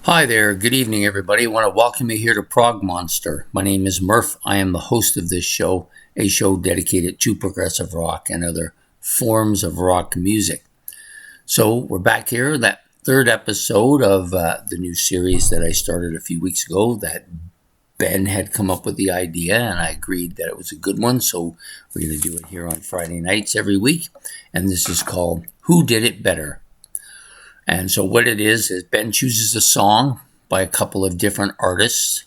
Hi there, good evening everybody. I want to welcome you here to Prog Monster. My name is Murph. I am the host of this show, a show dedicated to progressive rock and other forms of rock music. So we're back here, that third episode of the new series that I started a few weeks ago that Ben had come up with the idea and I agreed that it was a good one. So we're going to do it here on Friday nights every week. And this is called Who Did It Better? And so what it is Ben chooses a song by a couple of different artists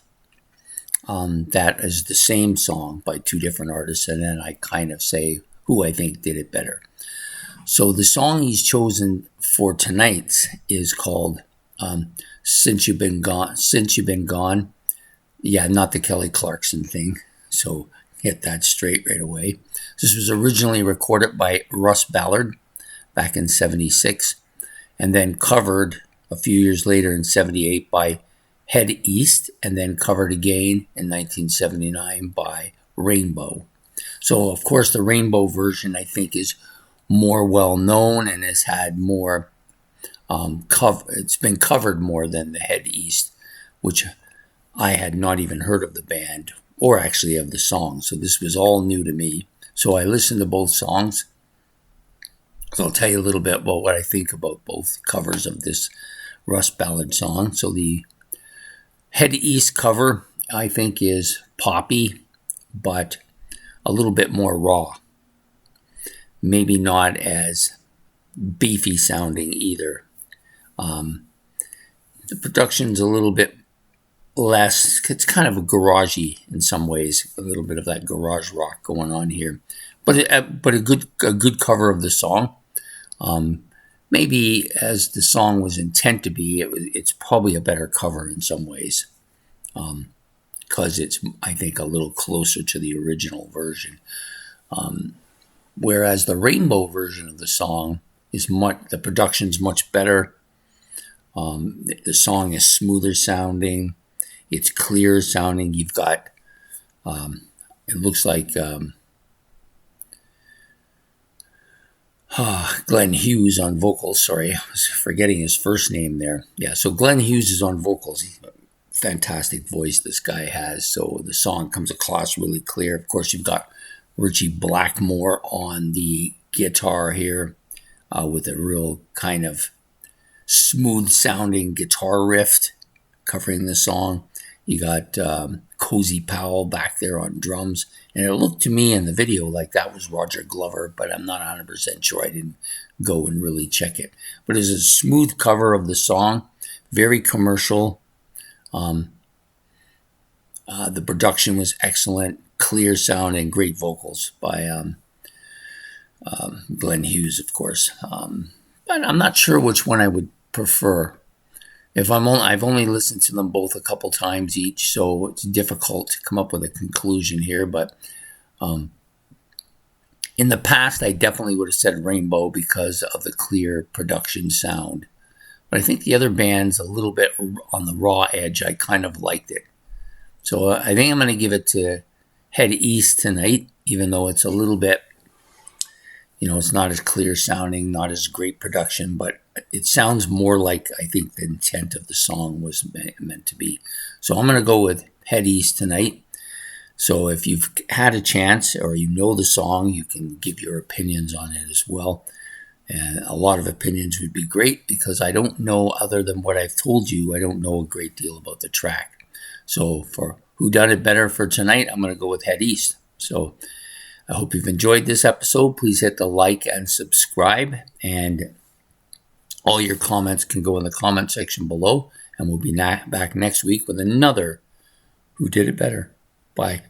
that is the same song by two different artists, and then I kind of say who I think did it better. So the song he's chosen for tonight is called Since You've Been Gone. Since You've Been Gone. Yeah, not the Kelly Clarkson thing. So get that straight right away. This was originally recorded by Russ Ballard back in 1976. And then covered a few years later in 1978 by Head East, and then covered again in 1979 by Rainbow. So, of course, the Rainbow version, I think, is more well-known and has had more it's been covered more than the Head East, which I had not even heard of the band, or actually of the song. So this was all new to me. So I listened to both songs. So I'll tell you a little bit about what I think about both covers of this Russ Ballard song. So the Head East cover, I think, is poppy, but a little bit more raw. Maybe not as beefy sounding either. The production's a little bit less, it's kind of garagey in some ways, a little bit of that garage rock going on here. But a good cover of the song. Maybe as the song was intended to be, it's probably a better cover in some ways, because it's, I think, a little closer to the original version. Whereas the Rainbow version of the song is the production's much better. The song is smoother sounding, it's clear sounding. You've got, it looks like. Glenn Hughes on vocals. Sorry, I was forgetting his first name there. Yeah, so Glenn Hughes is on vocals. He's a fantastic voice this guy has. So the song comes across really clear. Of course, you've got Richie Blackmore on the guitar here with a real kind of smooth sounding guitar riff covering the song. You got Cozy Powell back there on drums. And it looked to me in the video like that was Roger Glover, but I'm not 100% sure. I didn't go and really check it. But it's a smooth cover of the song, very commercial. The production was excellent, clear sound, and great vocals by Glenn Hughes, of course. But I'm not sure which one I would prefer. I've only listened to them both a couple times each, so it's difficult to come up with a conclusion here. But in the past, I definitely would have said Rainbow because of the clear production sound. But I think the other band's a little bit on the raw edge. I kind of liked it. So I think I'm going to give it to Head East tonight, even though it's a little bit, it's not as clear sounding, not as great production, but it sounds more like I think the intent of the song was meant to be. So I'm going to go with Head East tonight. So if you've had a chance or you know the song, you can give your opinions on it as well. And a lot of opinions would be great because I don't know, other than what I've told you, I don't know a great deal about the track. So for Who Done It Better for tonight, I'm going to go with Head East. So I hope you've enjoyed this episode. Please hit the like and subscribe. And all your comments can go in the comment section below. And we'll be back next week with another Who Did It Better. Bye.